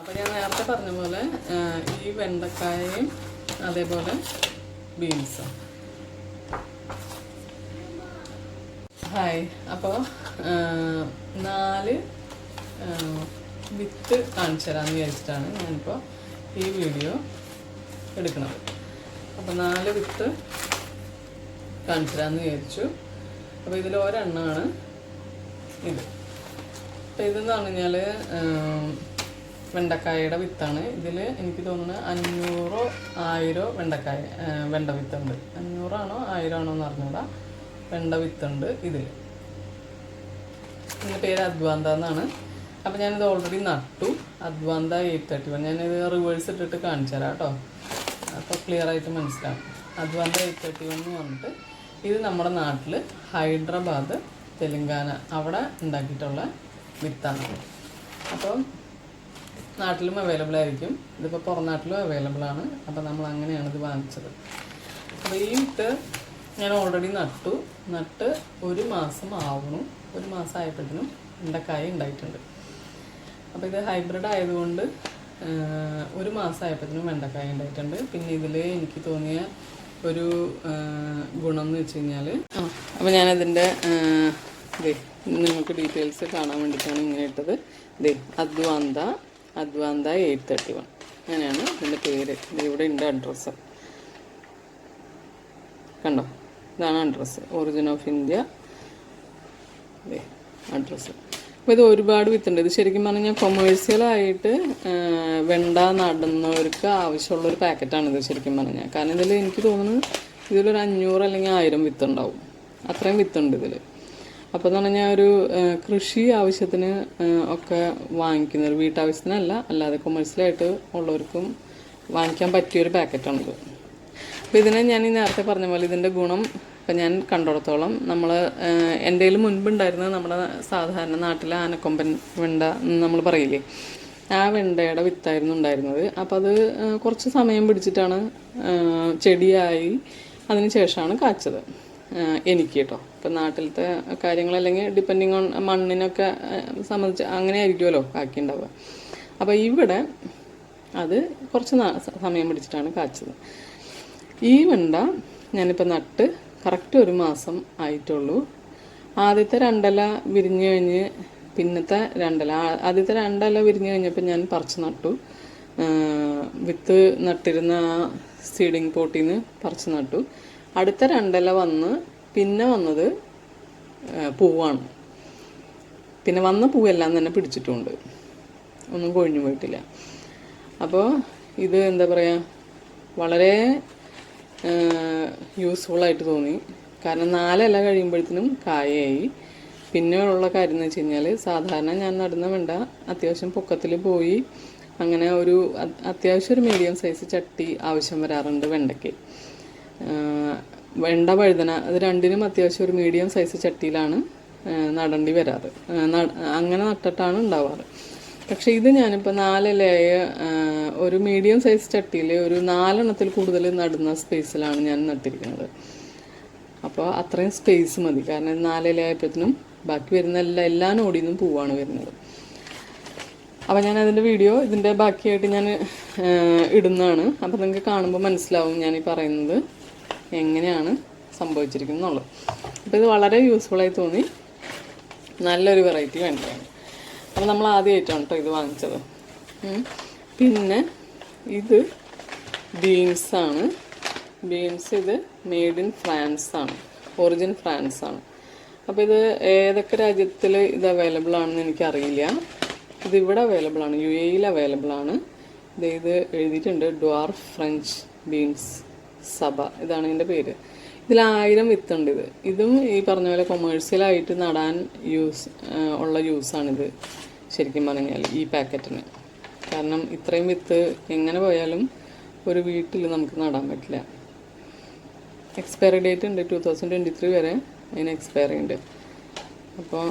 അപ്പോൾ ഞാൻ നേരത്തെ പറഞ്ഞ പോലെ ഈ വെണ്ടക്കായയും അതേപോലെ ബീൻസും. ഹായ്. അപ്പോൾ 4 വിത്ത് കാണിച്ചു തരാമെന്ന് വിചാരിച്ചിട്ടാണ് ഞാനിപ്പോൾ ഈ വീഡിയോ എടുക്കുന്നത്. അപ്പോൾ 4 വിത്ത് കാണിച്ചു തരാമെന്ന് വിചാരിച്ചു. അപ്പോൾ ഇതിൽ ഒരെണ്ണമാണ് ഇത്. അപ്പോൾ ഇതെന്ന് പറഞ്ഞു കഴിഞ്ഞാൽ വെണ്ടക്കായയുടെ വിത്താണ്. ഇതിൽ എനിക്ക് തോന്നുന്നത് 500 1000 വെണ്ട വിത്തുണ്ട്. 500 ആണോ 1000 ആണോ എന്ന് അറിഞ്ഞൂടാ. വെണ്ട വിത്തുണ്ട് ഇതിൽ. ഇതിൻ്റെ പേര് അദ്വാന്ത എന്നാണ്. അപ്പോൾ ഞാനിത് ഓൾറെഡി നട്ടു. അദ്വാന്ത 831. ഞാനിത് റിവേഴ്സ് ഇട്ടിട്ട് കാണിച്ചു തരാം കേട്ടോ. അപ്പോൾ ക്ലിയർ ആയിട്ട് മനസ്സിലാവും. അദ്വാന്ത 831 എന്ന് പറഞ്ഞിട്ട് ഇത് നമ്മുടെ നാട്ടിൽ ഹൈദരാബാദ്, തെലുങ്കാന അവിടെ ഉണ്ടാക്കിയിട്ടുള്ള വിത്താണ്. അപ്പം നാട്ടിലും അവൈലബിൾ ആയിരിക്കും. ഇതിപ്പോൾ പുറം നാട്ടിലും അവൈലബിൾ ആണ്. അപ്പോൾ നമ്മൾ അങ്ങനെയാണ് ഇത് വാങ്ങിച്ചത്. അപ്പോൾ ഈ വിത്ത് ഞാൻ ഓൾറെഡി നട്ട് 1 മാസം ആവണു. 1 മാസം ആയപ്പോഴത്തേനും വെണ്ടക്കായ ഉണ്ടായിട്ടുണ്ട്. അപ്പോൾ ഇത് ഹൈബ്രിഡ് ആയതുകൊണ്ട് 1 മാസം ആയപ്പോഴത്തേനും വെണ്ടക്കായ ഉണ്ടായിട്ടുണ്ട്. പിന്നെ ഇതിൽ എനിക്ക് തോന്നിയ ഒരു ഗുണം എന്ന് വെച്ച് കഴിഞ്ഞാൽ അപ്പോൾ ഞാനതിൻ്റെ നിങ്ങൾക്ക് ഡീറ്റെയിൽസ് കാണാൻ വേണ്ടിയിട്ടാണ് ഇങ്ങനെ ഇട്ടത്. അദ്വാന്ത 831 അങ്ങനെയാണ് ഇതിൻ്റെ പേര്. ഇവിടെ ഉണ്ട് അഡ്രസ്സ്, കണ്ടോ? ഇതാണ് address. Origin of India address. അപ്പോൾ ഇത് ഒരുപാട് വിത്തുണ്ട്. ഇത് ശരിക്കും പറഞ്ഞാൽ കൊമേഴ്സ്യലായിട്ട് വെണ്ട നടുന്നവർക്ക് ആവശ്യമുള്ളൊരു പാക്കറ്റാണിത് ശരിക്കും പറഞ്ഞാൽ. കാരണം ഇതിൽ എനിക്ക് തോന്നുന്നു ഇതിലൊരു 500 അല്ലെങ്കിൽ 1000 വിത്തുണ്ടാവും. അത്രയും വിത്തുണ്ട് ഇതിൽ. അപ്പോൾ എന്ന് പറഞ്ഞാൽ ഒരു കൃഷി ആവശ്യത്തിന് ഒക്കെ വാങ്ങിക്കുന്ന ഒരു വീട്ടാവശ്യത്തിനല്ല, അല്ലാതെ കൊമേഴ്സ്യലായിട്ട് ഉള്ളവർക്കും വാങ്ങിക്കാൻ പറ്റിയൊരു പാക്കറ്റാണിത്. അപ്പോൾ ഇതിനെ ഞാൻ ഈ നേരത്തെ പറഞ്ഞ പോലെ ഇതിൻ്റെ ഗുണം ഇപ്പം ഞാൻ കണ്ടിടത്തോളം നമ്മൾ എൻ്റെ കയ്യിൽ മുൻപുണ്ടായിരുന്നത് നമ്മുടെ സാധാരണ നാട്ടിലെ ആനക്കൊമ്പൻ വെണ്ട നമ്മൾ പറയില്ലേ, ആ വെണ്ടയുടെ വിത്തായിരുന്നു ഉണ്ടായിരുന്നത്. അപ്പോൾ അത് കുറച്ച് സമയം പിടിച്ചിട്ടാണ് ചെടിയായി അതിന് ശേഷമാണ് കാച്ചത് എനിക്ക് കേട്ടോ. ഇപ്പം നാട്ടിലത്തെ കാര്യങ്ങളല്ലെങ്കിൽ ഡിപ്പെൻഡിങ് ഓൺ മണ്ണിനൊക്കെ സംബന്ധിച്ച് അങ്ങനെ ആയിരിക്കുമല്ലോ കാക്കിണ്ടാവുക. അപ്പോൾ ഇവിടെ അത് കുറച്ച് സമയം പിടിച്ചിട്ടാണ് കാച്ചത്. ഈ വെണ്ട ഞാനിപ്പോൾ നട്ട് കറക്റ്റ് 1 മാസം ആയിട്ടുള്ളൂ. ആദ്യത്തെ 2 ഇല വിരിഞ്ഞ് കഴിഞ്ഞ് പിന്നത്തെ 2 ഇല, ആദ്യത്തെ 2 ഇല വിരിഞ്ഞ് കഴിഞ്ഞപ്പോൾ ഞാൻ പറിച്ച് നട്ടു. വിത്ത് നട്ടിരുന്ന ആ സീഡിങ് പോട്ടിൽ നിന്ന് പറിച്ച് നട്ടു. അടുത്ത 2 ഇല വന്ന് പിന്നെ വന്നത് പൂവാണ്. പിന്നെ വന്ന പൂവെല്ലാം തന്നെ പിടിച്ചിട്ടുമുണ്ട്, ഒന്നും കൊഴിഞ്ഞു പോയിട്ടില്ല. അപ്പോൾ ഇത് എന്താ പറയുക, വളരെ യൂസ്ഫുള്ളായിട്ട് തോന്നി. കാരണം 4 ഇല കഴിയുമ്പോഴത്തേനും കായയായി. പിന്നെയുള്ള കാര്യം എന്ന് വെച്ച് കഴിഞ്ഞാൽ സാധാരണ ഞാൻ നടുന്ന വെണ്ട അത്യാവശ്യം പൊക്കത്തിൽ പോയി അങ്ങനെ ഒരു അത്യാവശ്യം ഒരു മീഡിയം സൈസ് ചട്ടി ആവശ്യം വരാറുണ്ട് വെണ്ടയ്ക്ക്. വെണ്ട വഴുതന അത് രണ്ടിനും അത്യാവശ്യം ഒരു മീഡിയം സൈസ് ചട്ടിയിലാണ് നടേണ്ടി വരാറ്. അങ്ങനെ നട്ടിട്ടാണ് ഉണ്ടാവാറ്. പക്ഷേ ഇത് ഞാനിപ്പോൾ 4 ഇലയായ ഒരു മീഡിയം സൈസ് ചട്ടിയിൽ ഒരു 4 എണ്ണത്തിൽ കൂടുതൽ നടുന്ന സ്പേസിലാണ് ഞാൻ നട്ടിരിക്കുന്നത്. അപ്പോൾ അത്രയും സ്പേസ് മതി. കാരണം 4 ഇലയായപ്പോഴത്തേനും ബാക്കി വരുന്ന എല്ലാ നോടിൽ നിന്നും പൂവാണ് വരുന്നത്. അപ്പോൾ ഞാൻ അതിൻ്റെ വീഡിയോ ഇതിൻ്റെ ബാക്കിയായിട്ട് ഞാൻ ഇടുന്നതാണ്. അപ്പോൾ നിങ്ങൾക്ക് കാണുമ്പോൾ മനസ്സിലാവും ഞാൻ ഈ പറയുന്നത് എങ്ങനെയാണ് സംഭവിച്ചിരിക്കുന്നുള്ളത്. അപ്പോൾ ഇത് വളരെ യൂസ്ഫുള്ളായി തോന്നി. നല്ലൊരു വെറൈറ്റി വേണ്ടതാണ്. അപ്പോൾ നമ്മൾ ആദ്യമായിട്ടാണ് കേട്ടോ ഇത് വാങ്ങിച്ചത്. പിന്നെ ഇത് ബീൻസാണ്. ബീൻസ് ഇത് മെയ്ഡ് ഇൻ ഫ്രാൻസാണ്, ഒറിജിൻ ഫ്രാൻസാണ്. അപ്പോൾ ഇത് ഏതൊക്കെ രാജ്യത്തിൽ ഇത് അവൈലബിൾ ആണെന്ന് എനിക്കറിയില്ല. ഇതിവിടെ അവൈലബിൾ ആണ്, UAE അവൈലബിൾ ആണ്. ഇത് എഴുതിയിട്ടുണ്ട് ഡ്വാർഫ് ഫ്രഞ്ച് ബീൻസ് സബ, ഇതാണ് ഇതിൻ്റെ പേര്. ഇതിൽ 1000 വിത്തുണ്ട്. ഇതും ഈ പറഞ്ഞ പോലെ കൊമേഴ്സ്യലായിട്ട് നടാൻ ഉള്ള യൂസാണിത് ശരിക്കും പറഞ്ഞാൽ ഈ പാക്കറ്റിന്. കാരണം ഇത്രയും വിത്ത് എങ്ങനെ പോയാലും ഒരു വീട്ടിൽ നമുക്ക് നടാൻ പറ്റില്ല. എക്സ്പയറി ഡേറ്റ് ഉണ്ട്, 2023 വരെ അതിന് എക്സ്പയറി ഉണ്ട്. അപ്പോൾ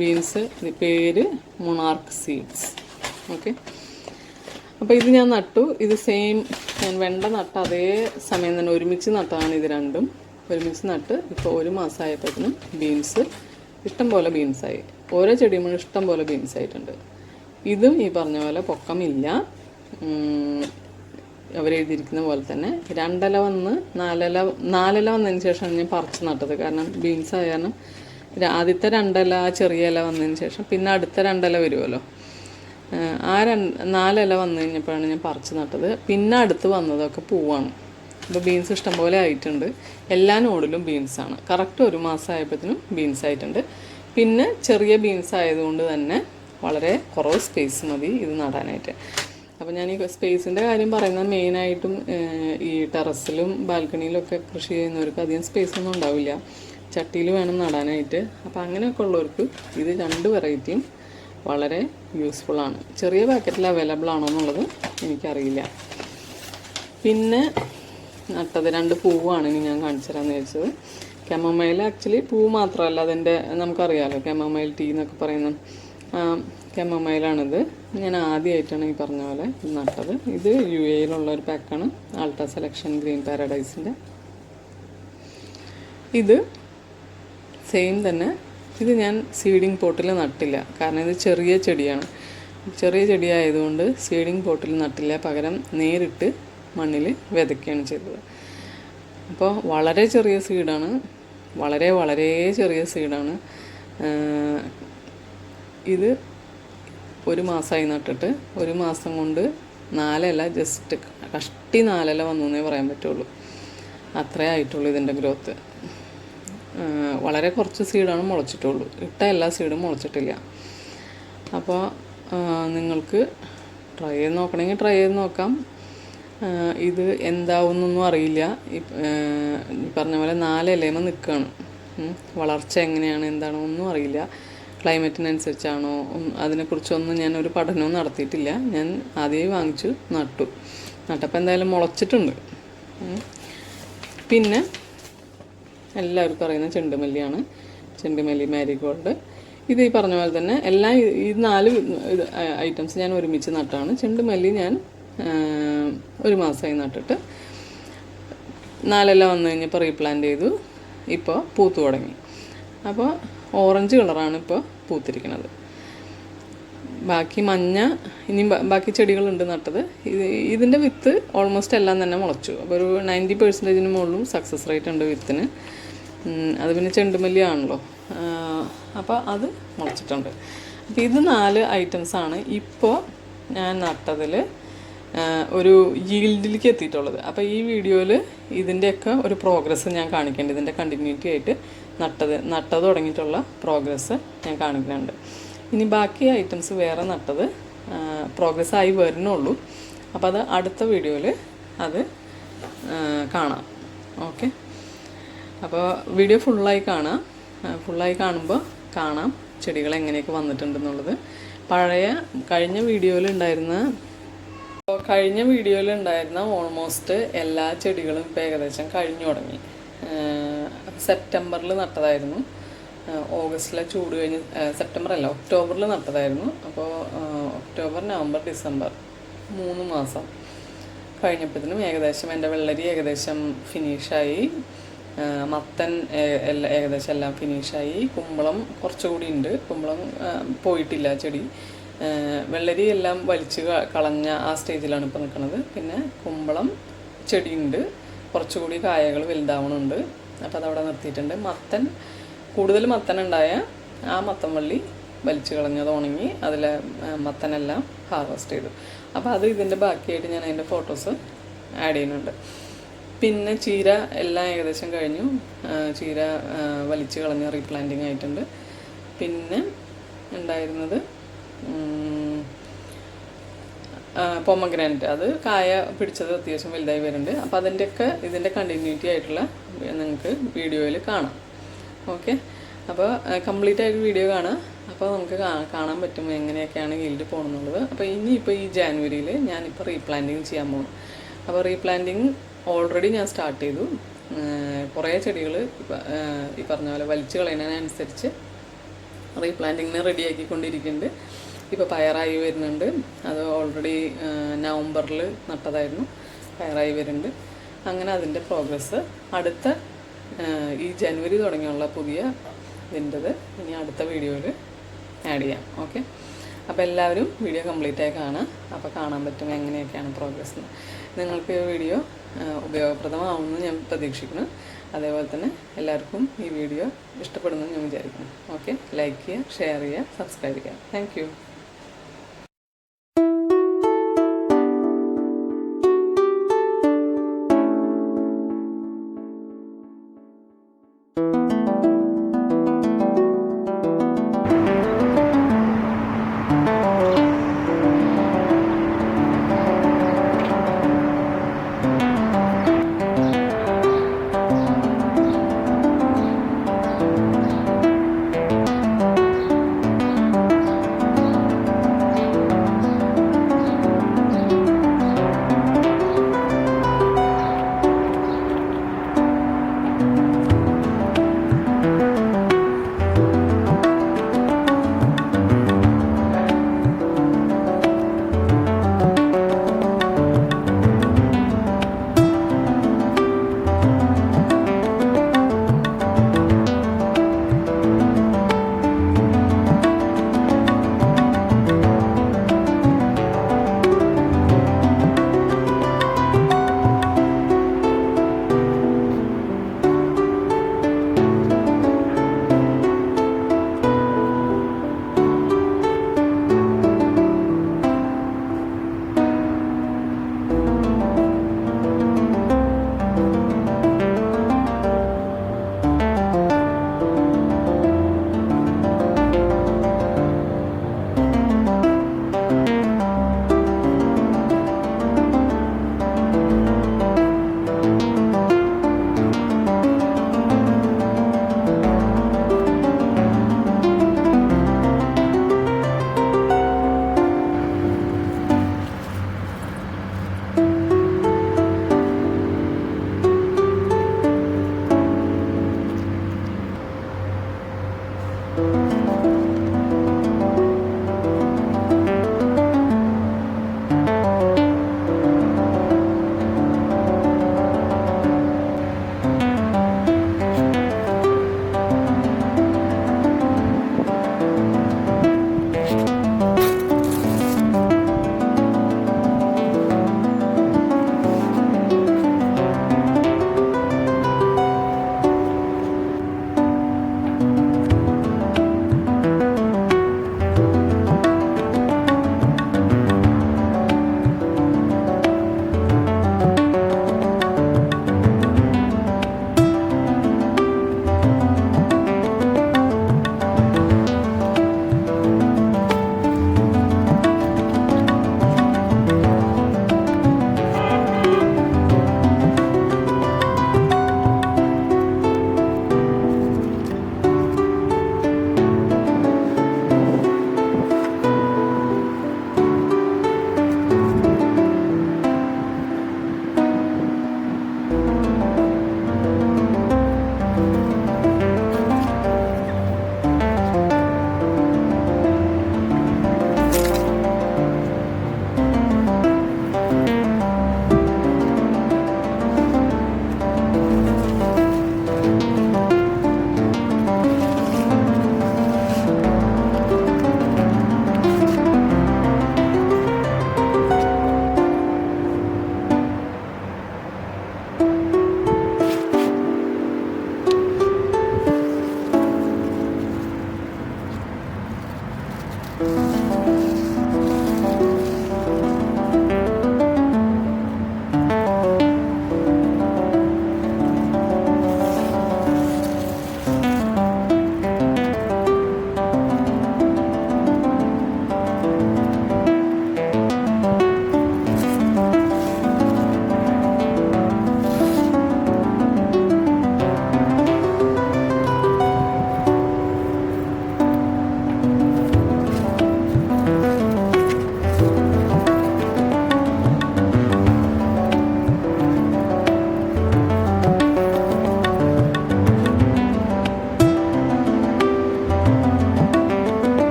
ബീൻസ് പേര് മൊണാർക്ക് സീഡ്സ്. ഓക്കെ. അപ്പോൾ ഇത് ഞാൻ നട്ടു. ഇത് സെയിം ഞാൻ വെണ്ട നട്ട അതേ സമയം തന്നെ ഒരുമിച്ച് നട്ടതാണ്. ഇത് രണ്ടും ഒരുമിച്ച് നട്ട് ഇപ്പോൾ 1 മാസമായപ്പോഴത്തേനും ബീൻസ് ഇഷ്ടം പോലെ ബീൻസായി. ഓരോ ചെടിയും ഇഷ്ടം പോലെ ബീൻസ് ആയിട്ടുണ്ട്. ഇതും ഈ പറഞ്ഞ പോലെ പൊക്കമില്ല. അവരെഴുതിയിരിക്കുന്ന പോലെ തന്നെ 2 ഇല വന്ന് 4 ഇല വന്നതിന് ശേഷമാണ് ഞാൻ പറിച്ച് നട്ടത്. കാരണം ബീൻസ് ആയ കാരണം ആദ്യത്തെ 2 ഇല ചെറിയ ഇല വന്നതിന് ശേഷം പിന്നെ അടുത്ത 2 ഇല വരുമല്ലോ, ആ 4 ഇല വന്നു കഴിഞ്ഞപ്പോഴാണ് ഞാൻ പറിച്ച് നട്ടത്. പിന്നെ അടുത്ത് വന്നതൊക്കെ പൂവാണ്. അപ്പോൾ ബീൻസ് ഇഷ്ടംപോലെ ആയിട്ടുണ്ട്. എല്ലാ നോഡിലും ബീൻസാണ്. കറക്റ്റ് 1 മാസം ആയപ്പോഴത്തേനും ബീൻസ് ആയിട്ടുണ്ട്. പിന്നെ ചെറിയ ബീൻസ് ആയതുകൊണ്ട് തന്നെ വളരെ കുറവ് സ്പേസ് മതി ഇത് നടാനായിട്ട്. അപ്പോൾ ഞാൻ ഈ സ്പേസിൻ്റെ കാര്യം പറയുന്നത് മെയിനായിട്ടും ഈ ടെറസിലും ബാൽക്കണിയിലൊക്കെ കൃഷി ചെയ്യുന്നവർക്ക് അധികം സ്പേസൊന്നും ഉണ്ടാവില്ല, ചട്ടിയിൽ വേണം നടാനായിട്ട്. അപ്പോൾ അങ്ങനെയൊക്കെ ഉള്ളവർക്ക് ഇത് 2 വെറൈറ്റിയും വളരെ യൂസ്ഫുള്ളാണ്. ചെറിയ പാക്കറ്റിൽ അവൈലബിൾ ആണോ എന്നുള്ളത് എനിക്കറിയില്ല. പിന്നെ നട്ടത് 2 പൂവാണ് ഇനി ഞാൻ കാണിച്ചു തരാമെന്ന് വിചാരിച്ചത്. കെമമൈൽ ആക്ച്വലി പൂ മാത്രമല്ല, അതിൻ്റെ നമുക്കറിയാമല്ലോ കെമമൈൽ ടീ എന്നൊക്കെ പറയുന്ന കെമമൈലാണിത്. ഞാൻ ആദ്യമായിട്ടാണ് ഈ പറഞ്ഞ പോലെ നട്ടത്. ഇത് UAE-യിലുള്ള ഒരു പാക്കാണ്, ആൾട്ട സെലക്ഷൻ ഗ്രീൻ പാരഡൈസിൻ്റെ. ഇത് സെയിം തന്നെ. ഇത് ഞാൻ സീഡിങ് പോട്ടിൽ നട്ടില്ല, കാരണം ഇത് ചെറിയ ചെടിയാണ്. ചെറിയ ചെടിയായതുകൊണ്ട് സീഡിങ് പോട്ടിൽ നട്ടില്ല, പകരം നേരിട്ട് മണ്ണിൽ വിതയ്ക്കുകയാണ് ചെയ്തത്. അപ്പോൾ വളരെ ചെറിയ സീഡാണ്, വളരെ വളരെ ചെറിയ സീഡാണ്. ഇത് 1 മാസമായി നട്ടിട്ട് 1 മാസം കൊണ്ട് 4 ഇല, ജസ്റ്റ് കഷ്ടി 4 ഇല വന്നു എന്നേ പറയാൻ പറ്റുള്ളൂ. അത്രേ ആയിട്ടുള്ളൂ ഇതിൻ്റെ ഗ്രോത്ത്. വളരെ കുറച്ച് സീഡാണ് മുളച്ചിട്ടുള്ളൂ, ഇട്ട എല്ലാ സീഡും മുളച്ചിട്ടില്ല. അപ്പോൾ നിങ്ങൾക്ക് ട്രൈ ചെയ്ത് നോക്കണമെങ്കിൽ ട്രൈ ചെയ്ത് നോക്കാം. ഇത് എന്താവുന്നൊന്നും അറിയില്ല. ഈ പറഞ്ഞ പോലെ 4 ഇലയുമ്പോൾ നിൽക്കുകയാണ്. വളർച്ച എങ്ങനെയാണ് എന്താണോ ഒന്നും അറിയില്ല. ക്ലൈമറ്റിനനുസരിച്ചാണോ അതിനെക്കുറിച്ചൊന്നും ഞാനൊരു പഠനവും നടത്തിയിട്ടില്ല. ഞാൻ ആദ്യമേ വാങ്ങിച്ചു നട്ടപ്പോൾ എന്തായാലും മുളച്ചിട്ടുണ്ട്. പിന്നെ എല്ലാവർക്കും അറിയുന്ന ചെണ്ടുമല്ലിയാണ്, ചെണ്ടുമല്ലി, മാരിഗോൾഡ്. ഇത് ഈ പറഞ്ഞ പോലെ തന്നെ എല്ലാം ഈ 4 ഐറ്റംസ് ഞാൻ ഒരുമിച്ച് നട്ടാണ്. ചെണ്ടുമല്ലി ഞാൻ 1 മാസമായി നട്ടിട്ട് 4 ഇല വന്നു കഴിഞ്ഞപ്പോൾ റീപ്ലാന്റ് ചെയ്തു. ഇപ്പോൾ പൂത്തു തുടങ്ങി. അപ്പോൾ ഓറഞ്ച് കളറാണ് ഇപ്പോൾ പൂത്തിരിക്കുന്നത്. ബാക്കി മഞ്ഞ, ഇനി ബാക്കി ചെടികളുണ്ട് നട്ടത്. ഇതിൻ്റെ വിത്ത് ഓൾമോസ്റ്റ് എല്ലാം തന്നെ മുളച്ചു. അപ്പോൾ ഒരു 90% മുകളിലും സക്സസ് റേറ്റ് ഉണ്ട് വിത്തിന്. അത് പിന്നെ ചെണ്ടുമല്ലി ആണല്ലോ, അപ്പോൾ അത് മുളച്ചിട്ടുണ്ട്. അപ്പോൾ ഇത് 4 ഐറ്റംസാണ് ഇപ്പോൾ ഞാൻ നട്ടതിൽ ഒരു ഈൽഡിലേക്ക് എത്തിയിട്ടുള്ളത്. അപ്പോൾ ഈ വീഡിയോയിൽ ഇതിൻ്റെയൊക്കെ ഒരു പ്രോഗ്രസ് ഞാൻ കാണിക്കേണ്ടത്, ഇതിൻ്റെ കണ്ടിന്യൂറ്റി ആയിട്ട് നട്ടത് തുടങ്ങിയിട്ടുള്ള പ്രോഗ്രസ് ഞാൻ കാണിക്കുന്നുണ്ട്. ഇനി ബാക്കി ഐറ്റംസ് വേറെ നട്ടത് പ്രോഗ്രസ് ആയി വരുന്നുള്ളൂ. അപ്പോൾ അത് അടുത്ത വീഡിയോയിൽ അത് കാണാം. ഓക്കെ, അപ്പോൾ വീഡിയോ ഫുള്ളായി കാണുമ്പോൾ കാണാം ചെടികൾ എങ്ങനെയൊക്കെ വന്നിട്ടുണ്ടെന്നുള്ളത്. കഴിഞ്ഞ വീഡിയോയിലുണ്ടായിരുന്ന ഓൾമോസ്റ്റ് എല്ലാ ചെടികളും ഇപ്പോൾ ഏകദേശം കഴിഞ്ഞു തുടങ്ങി. സെപ്റ്റംബറിൽ നട്ടതായിരുന്നു. ഓഗസ്റ്റിലെ ചൂട് കഴിഞ്ഞ് ഒക്ടോബറിൽ നട്ടതായിരുന്നു. അപ്പോൾ ഒക്ടോബർ, നവംബർ, ഡിസംബർ 3 മാസം കഴിഞ്ഞപ്പോഴത്തേനും ഏകദേശം എൻ്റെ വെള്ളരി ഏകദേശം ഫിനിഷായി. മത്തൻ ഏകദേശം എല്ലാം ഫിനിഷായി. കുമ്പളം കുറച്ചുകൂടി ഉണ്ട്, കുമ്പളം പോയിട്ടില്ല ചെടി. വെള്ളരി എല്ലാം വലിച്ച് കളഞ്ഞ ആ സ്റ്റേജിലാണ് ഇപ്പോൾ നിൽക്കുന്നത്. പിന്നെ കുമ്പളം ചെടിയുണ്ട്, കുറച്ചുകൂടി കായകൾ വലുതാവണുണ്ട്. അപ്പോൾ അതവിടെ നിർത്തിയിട്ടുണ്ട്. കൂടുതൽ മത്തനുണ്ടായ ആ മത്തൻ വള്ളി വലിച്ചു കളഞ്ഞത് ഉണങ്ങി, അതിലെ മത്തനെല്ലാം ഹാർവെസ്റ്റ് ചെയ്തു. അപ്പോൾ അത് ഇതിൻ്റെ ബാക്കിയായിട്ട് ഞാൻ അതിൻ്റെ ഫോട്ടോസ് ആഡ് ചെയ്യുന്നുണ്ട്. പിന്നെ ചീര എല്ലാം ഏകദേശം കഴിഞ്ഞു. ചീര വലിച്ചു കളഞ്ഞ് റീപ്ലാന്റിങ് ആയിട്ടുണ്ട്. പിന്നെ ഉണ്ടായിരുന്നത് pomegranate, അത് കായ പിടിച്ചത് അത്യാവശ്യം വലുതായി വരുന്നുണ്ട്. അപ്പോൾ അതിൻ്റെയൊക്കെ ഇതിൻ്റെ കണ്ടിന്യൂറ്റി ആയിട്ടുള്ള നിങ്ങൾക്ക് വീഡിയോയിൽ കാണാം. ഓക്കെ, അപ്പോൾ കംപ്ലീറ്റ് ആയിട്ട് വീഡിയോ കാണാം. അപ്പോൾ നമുക്ക് കാണാൻ പറ്റും എങ്ങനെയൊക്കെയാണ് ഈൽഡ് പോകണമെന്നുള്ളത്. അപ്പോൾ ഇനിയിപ്പോൾ ഈ ജാനുവരിയിൽ ഞാനിപ്പോൾ റീപ്ലാന്റിങ് ചെയ്യാൻ പോകുന്നു. അപ്പോൾ റീപ്ലാന്റിങ് ഓൾറെഡി ഞാൻ സ്റ്റാർട്ട് ചെയ്തു. കുറേ ചെടികൾ ഈ പറഞ്ഞ പോലെ വലിച്ചു കളയുന്നതിനനുസരിച്ച് റീപ്ലാന്റിങ്ങിന് റെഡിയാക്കിക്കൊണ്ടിരിക്കുന്നുണ്ട്. ഇപ്പോൾ പയറായി വരുന്നുണ്ട്. അത് ഓൾറെഡി നവംബറിൽ നട്ടതായിരുന്നു, പയറായി വരുന്നുണ്ട്. അങ്ങനെ അതിൻ്റെ പ്രോഗ്രസ് അടുത്ത ഈ ജനുവരി തുടങ്ങിയുള്ള പുതിയ ഇതിൻ്റെത് ഇനി അടുത്ത വീഡിയോയിൽ ആഡ് ചെയ്യാം. ഓക്കെ, അപ്പോൾ എല്ലാവരും വീഡിയോ കംപ്ലീറ്റ് ആയി കാണാം. അപ്പോൾ കാണാൻ പറ്റും എങ്ങനെയൊക്കെയാണ് പ്രോഗ്രസ് എന്ന്. നിങ്ങൾക്ക് ഈ വീഡിയോ ഉപയോഗപ്രദമാവുമെന്ന് ഞാൻ പ്രതീക്ഷിക്കുന്നു. അതേപോലെ തന്നെ എല്ലാവർക്കും ഈ വീഡിയോ ഇഷ്ടപ്പെടുമെന്ന് ഞാൻ വിചാരിക്കുന്നു. ഓക്കെ, ലൈക്ക് ചെയ്യുക, ഷെയർ ചെയ്യുക, സബ്സ്ക്രൈബ് ചെയ്യുക. Thank you.